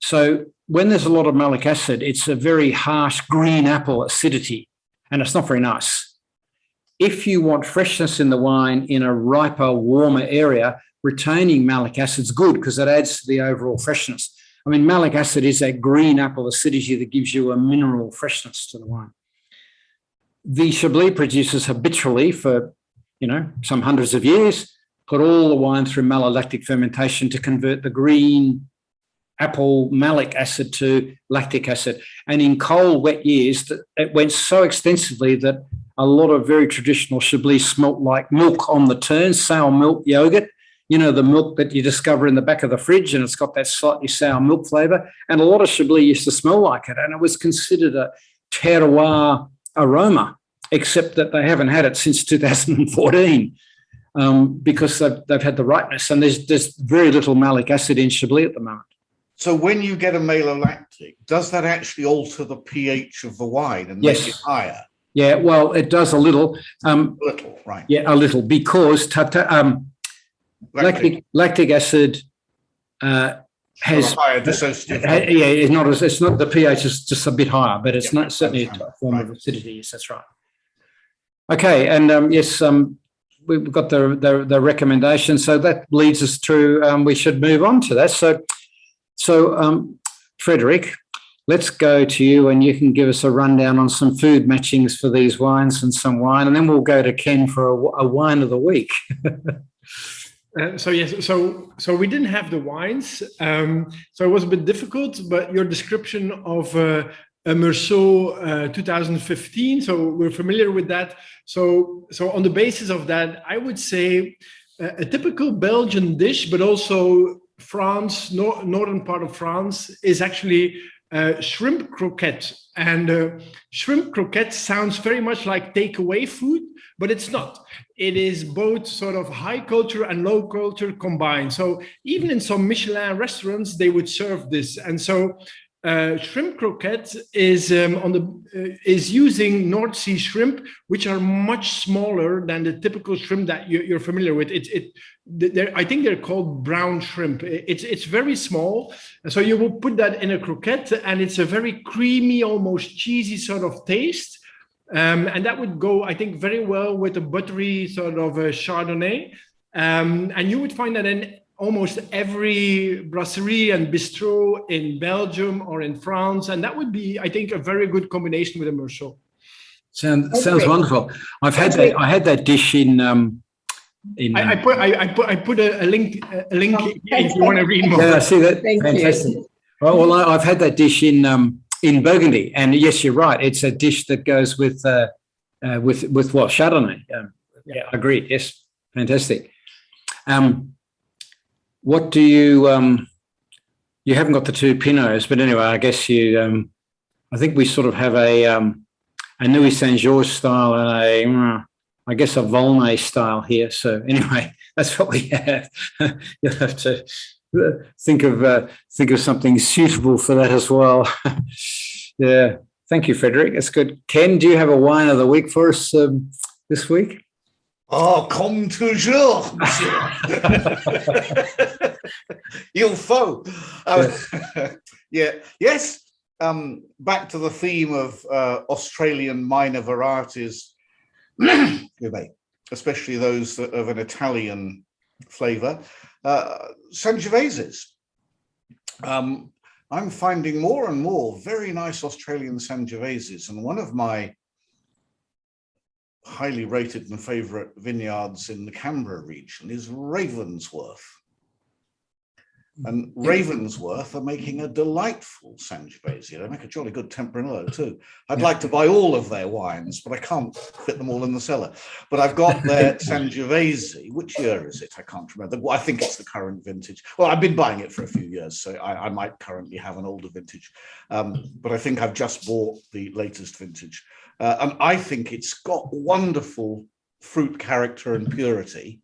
So when there's a lot of malic acid, it's a very harsh green apple acidity, and it's not very nice. If you want freshness in the wine in a riper, warmer area, retaining malic acid is good because it adds to the overall freshness. I mean, malic acid is that green apple acidity that gives you a mineral freshness to the wine. The Chablis producers habitually, for some hundreds of years, put all the wine through malolactic fermentation to convert the green apple malic acid to lactic acid. And in cold, wet years, it went so extensively that a lot of very traditional Chablis smelt like milk on the turn, sour milk yogurt. The milk that you discover in the back of the fridge, and it's got that slightly sour milk flavour. And a lot of Chablis used to smell like it, and it was considered a terroir aroma, except that they haven't had it since 2014 because they've had the ripeness. And there's very little malic acid in Chablis at the moment. So when you get a malolactic, does that actually alter the pH of the wine and make it higher? Yeah, well, it does a little. A little, right. Yeah, a little, because lactic acid has a higher dissociative. It's not the pH is just a bit higher, but it's not certainly a form of acidity. Yes, that's right. Okay, and yes, we've got the recommendation, so that leads us through. We should move on to that. So Frederick, let's go to you, and you can give us a rundown on some food matchings for these wines and some wine, and then we'll go to Ken for a wine of the week. So we didn't have the wines, so it was a bit difficult. But your description of a Myrtle 2015, so we're familiar with that. So on the basis of that, I would say a typical Belgian dish, but also France, northern part of France, is actually shrimp croquette. And shrimp croquette sounds very much like takeaway food, but it's not. It is both sort of high culture and low culture combined. So even in some Michelin restaurants, they would serve this. And so shrimp croquette is using North Sea shrimp, which are much smaller than the typical shrimp that you're familiar with. I think they're called brown shrimp. It's very small. So you will put that in a croquette, and it's a very creamy, almost cheesy sort of taste. And that would go, I think, very well with a buttery sort of a Chardonnay. And you would find that in almost every brasserie and bistro in Belgium or in France. And that would be, I think, a very good combination with a Myrtle. Sounds wonderful. I had that dish in. I put a link if you want to read more. Yeah, I see that. Fantastic. Well, I've had that dish in Burgundy, and yes, you're right. It's a dish that goes with what, Chardonnay. Yeah, agreed. Yes, fantastic. What do you haven't got the two Pinots, but anyway, I guess you. I think we sort of have a Nuit Saint-Georges style and I guess a Volnay style here. So anyway, that's what we have. You'll have to think of something suitable for that as well. Yeah, thank you, Frederick. That's good. Ken, do you have a wine of the week for us this week? Oh, comme toujours, monsieur. Il faut. Yes. Back to the theme of Australian minor varieties, especially those of an Italian flavour. Sangioveses. I'm finding more and more very nice Australian Sangioveses, and one of my highly rated and favourite vineyards in the Canberra region is Ravensworth. And Ravensworth are making a delightful Sangiovese. They make a jolly good Tempranillo too. I'd like to buy all of their wines, but I can't fit them all in the cellar. But I've got their Sangiovese. Which year is it? I can't remember. Well, I think it's the current vintage. Well, I've been buying it for a few years, so I might currently have an older vintage. But I think I've just bought the latest vintage. And I think it's got wonderful fruit character and purity.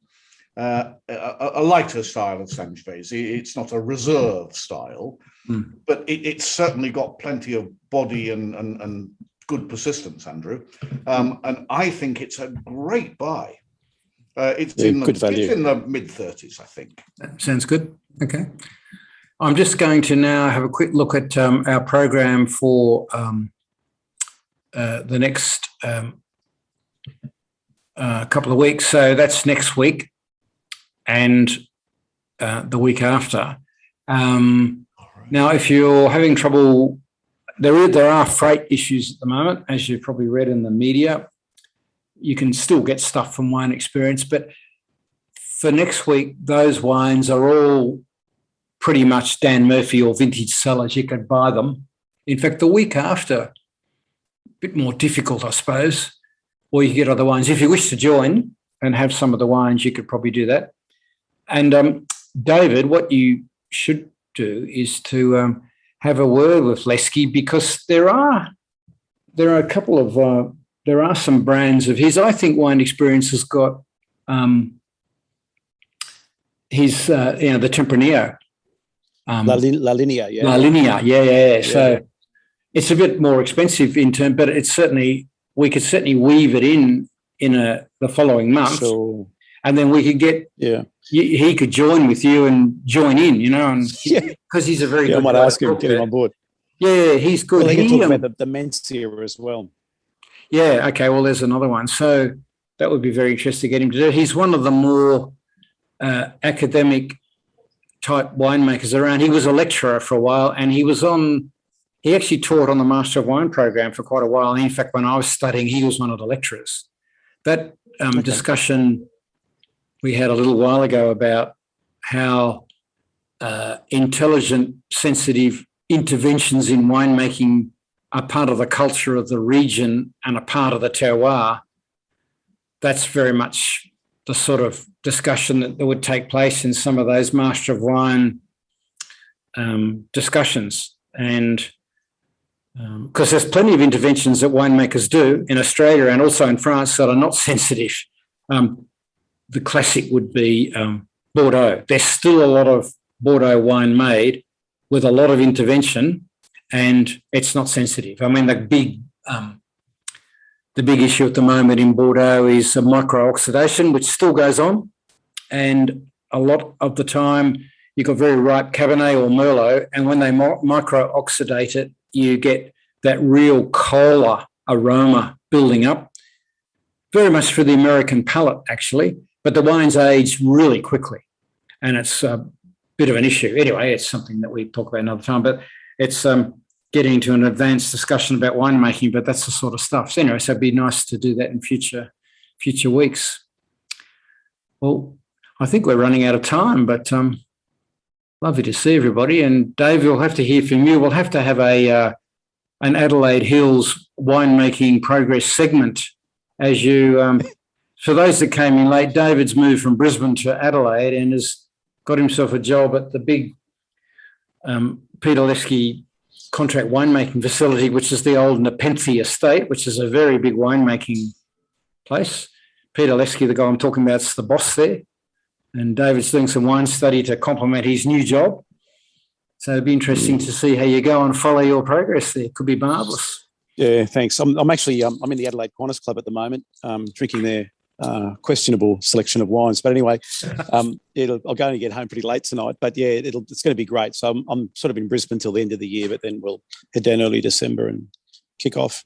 A lighter style of Sangiovese. It's not a reserve style, but it's certainly got plenty of body and good persistence, Andrew. And I think it's a great buy. It's in the mid-30s, I think. Sounds good. Okay. I'm just going to now have a quick look at our program for the next couple of weeks. So that's next week and the week after. Now, if you're having trouble, there are freight issues at the moment, as you've probably read in the media. You can still get stuff from Wine Experience, but for next week, those wines are all pretty much Dan Murphy or vintage sellers. You could buy them. In fact, the week after, a bit more difficult, I suppose, or you get other wines. If you wish to join and have some of the wines, you could probably do that. And David, what you should do is to have a word with Lesky, because there are a couple of there are some brands of his. I think Wine Experience has got his the Tempranillo. La Linea, yeah. La Linea, yeah. So it's a bit more expensive in term, but it's certainly, we could certainly weave it in the following month. Sure. And then we could get, he could join with you and join in, and because he's a very good I might guy ask him to get him on board. Yeah, he's good. Well, he can talk about the Mencia as well. Yeah, okay, well, there's another one. So that would be very interesting to get him to do. He's one of the more academic type winemakers around. He was a lecturer for a while, and he actually taught on the Master of Wine program for quite a while. And in fact, when I was studying, he was one of the lecturers. That discussion we had a little while ago about how intelligent, sensitive interventions in winemaking are part of the culture of the region and a part of the terroir. That's very much the sort of discussion that would take place in some of those Master of Wine discussions. And because there's plenty of interventions that winemakers do in Australia and also in France that are not sensitive. The classic would be Bordeaux. There's still a lot of Bordeaux wine made with a lot of intervention, and it's not sensitive. I mean, the big issue at the moment in Bordeaux is micro-oxidation, which still goes on. And a lot of the time, you've got very ripe Cabernet or Merlot, and when they micro-oxidate it, you get that real cola aroma building up, very much for the American palate, actually. But the wines age really quickly, and it's a bit of an issue. Anyway, it's something that we talk about another time, but it's getting into an advanced discussion about winemaking, but that's the sort of stuff. So anyway, so it'd be nice to do that in future weeks. Well, I think we're running out of time, but lovely to see everybody. And Dave, we'll have to hear from you. We'll have to have an Adelaide Hills winemaking progress segment as you... For those that came in late, David's moved from Brisbane to Adelaide and has got himself a job at the big Peter Lesky contract winemaking facility, which is the old Nepenthe estate, which is a very big winemaking place. Peter Lesky, the guy I'm talking about, is the boss there. And David's doing some wine study to complement his new job. So it'd be interesting to see how you go and follow your progress there. Could be marvellous. Yeah, thanks. I'm actually I'm in the Adelaide Qantas Club at the moment, drinking their questionable selection of wines. But anyway, I'll go and get home pretty late tonight. But yeah, it's going to be great. So I'm sort of in Brisbane till the end of the year, but then we'll head down early December and kick off.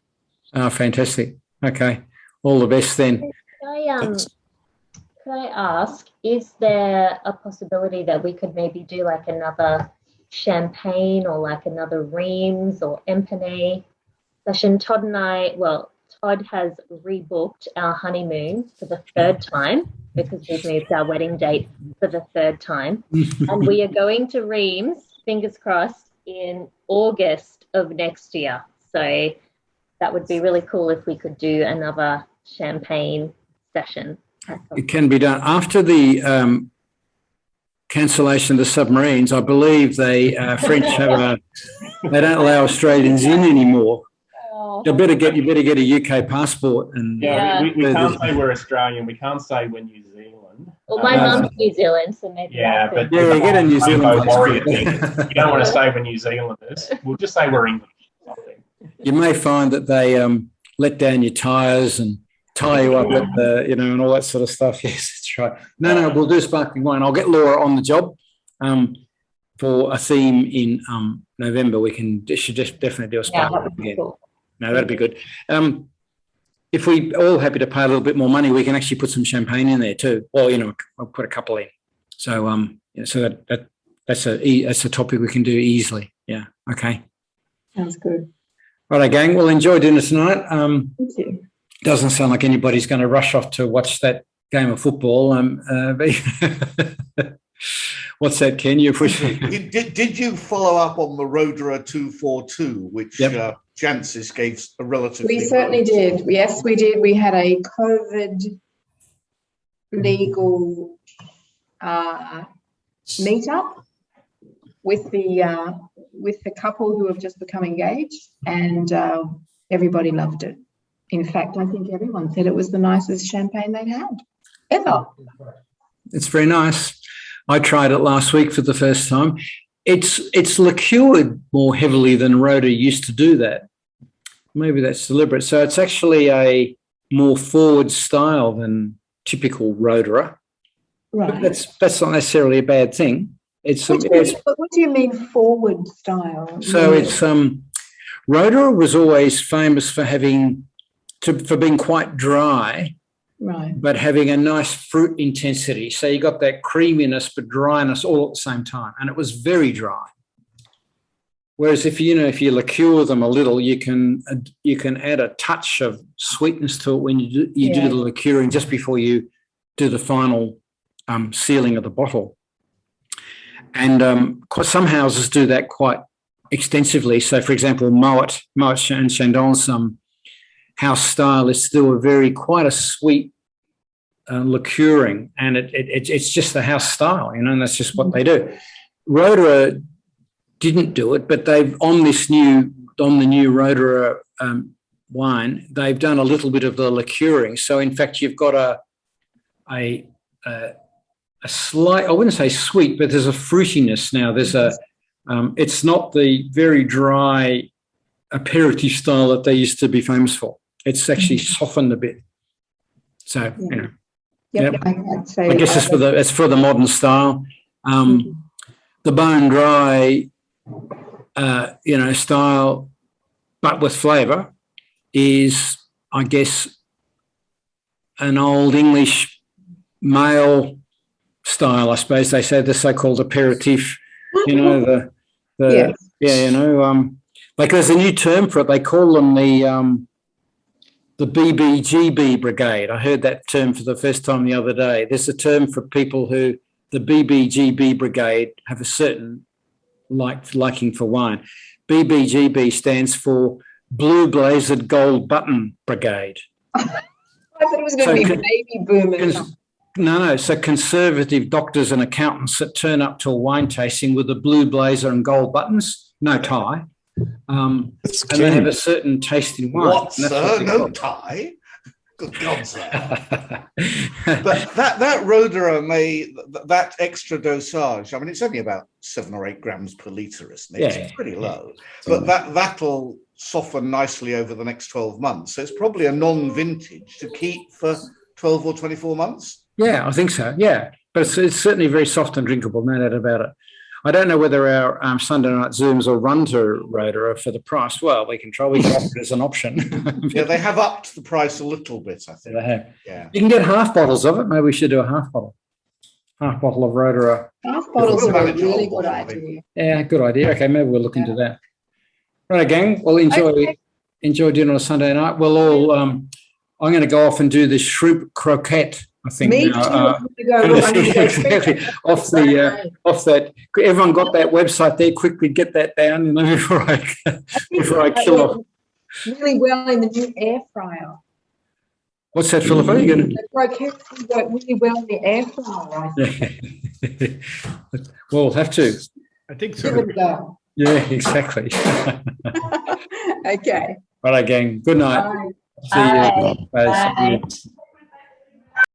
Oh, fantastic. Okay. All the best then. Could I ask, is there a possibility that we could maybe do like another champagne or like another Reims or Empernay session? Todd has rebooked our honeymoon for the third time because we've moved our wedding date for the third time. And we are going to Reims, fingers crossed, in August of next year. So that would be really cool if we could do another champagne session. It can be done. After the cancellation of the submarines, I believe they French have they don't allow Australians in anymore. You better get a UK passport. And we can't say we're Australian. We can't say we're New Zealand. Well, my mum's New Zealand, so maybe. But get a New Zealand passport. We don't want to say we're New Zealanders. We'll just say we're English. You may find that they let down your tyres and tie you up at the, and all that sort of stuff. Yes, that's right. No, we'll do sparkling wine. I'll get Laura on the job. for a theme in November. We should just definitely do a Yeah, sparkling that would be again. cool. No, that'd be good. If we all happy to pay a little bit more money, we can actually put some champagne in there too. Well, I'll put a couple in. So so that's a topic we can do easily. Yeah. Okay. Sounds good. Right, gang. Well, enjoy dinner tonight. Thank you. Doesn't sound like anybody's going to rush off to watch that game of football. What's that, Ken? You push. Did you follow up on the Roderer 242, which Jancis gave a relatively... We certainly did. Yes, we did. We had a COVID legal meetup with the couple who have just become engaged, and everybody loved it. In fact, I think everyone said it was the nicest champagne they'd had ever. It's very nice. I tried it last week for the first time. It's liqueured more heavily than Rhoda used to do that. Maybe that's deliberate. So it's actually a more forward style than typical Roderer. Right. But that's not necessarily a bad thing. What do you mean forward style? So it's Roderer was always famous for for being quite dry. Right. But having a nice fruit intensity. So you got that creaminess but dryness all at the same time. And it was very dry. Whereas if you liqueur them a little, you can add a touch of sweetness to it when you do the liqueuring just before you do the final sealing of the bottle. And some houses do that quite extensively. So, for example, Moet and Chandon's house style is still quite a sweet liqueuring, and it's just the house style, and that's just what they do. Roderer didn't do it, but they've on the new Roderer wine, they've done a little bit of the liqueuring. So in fact, you've got a slight, I wouldn't say sweet, but there's a fruitiness now. There's it's not the very dry aperitif style that they used to be famous for. It's actually softened a bit. So, Yep. I guess it's for the modern style. The bone dry, style, but with flavour, is, I guess, an old English male style. I suppose they say the so-called aperitif. Like there's a new term for it. They call them the BBGB brigade. I heard that term for the first time the other day. There's a term for people who the BBGB brigade have a certain liking for wine. BBGB stands for Blue Blazered Gold Button Brigade. I thought it was going to be baby boomers. No. So conservative doctors and accountants that turn up to a wine tasting with a blue blazer and gold buttons, no tie. And they have a certain taste in wine. What, sir? No tie? Good God, sir. But that Roderer that extra dosage, I mean, it's only about 7 or 8 grams per litre, isn't it? Yeah, it's pretty low. But that'll soften nicely over the next 12 months. So it's probably a non-vintage to keep for 12 or 24 months. Yeah, I think so. Yeah. But it's certainly very soft and drinkable, no doubt about it. I don't know whether our Sunday night Zooms will run to Roderer for the price. Well, we can offer it as an option. Yeah, they have upped the price a little bit, I think. They have. Yeah. You can get half bottles of it. Maybe we should do a half bottle of Roderer. Half bottles are a really good idea. Yeah, good idea. Okay, maybe we'll look into that. Right, gang. Well, enjoy dinner on Sunday night. We'll all. I'm going to go off and do the shrimp croquette. I think. Me too. Exactly. Off that. Everyone got that website there. Quickly get that down, before I kill off. Really well in the new air fryer. What's that, Philippa? The croquettes work really well in the air fryer. Well, we'll have to. I think so. Give it a go. Yeah, exactly. Okay. Right, gang. Good night. Bye. See you. Bye.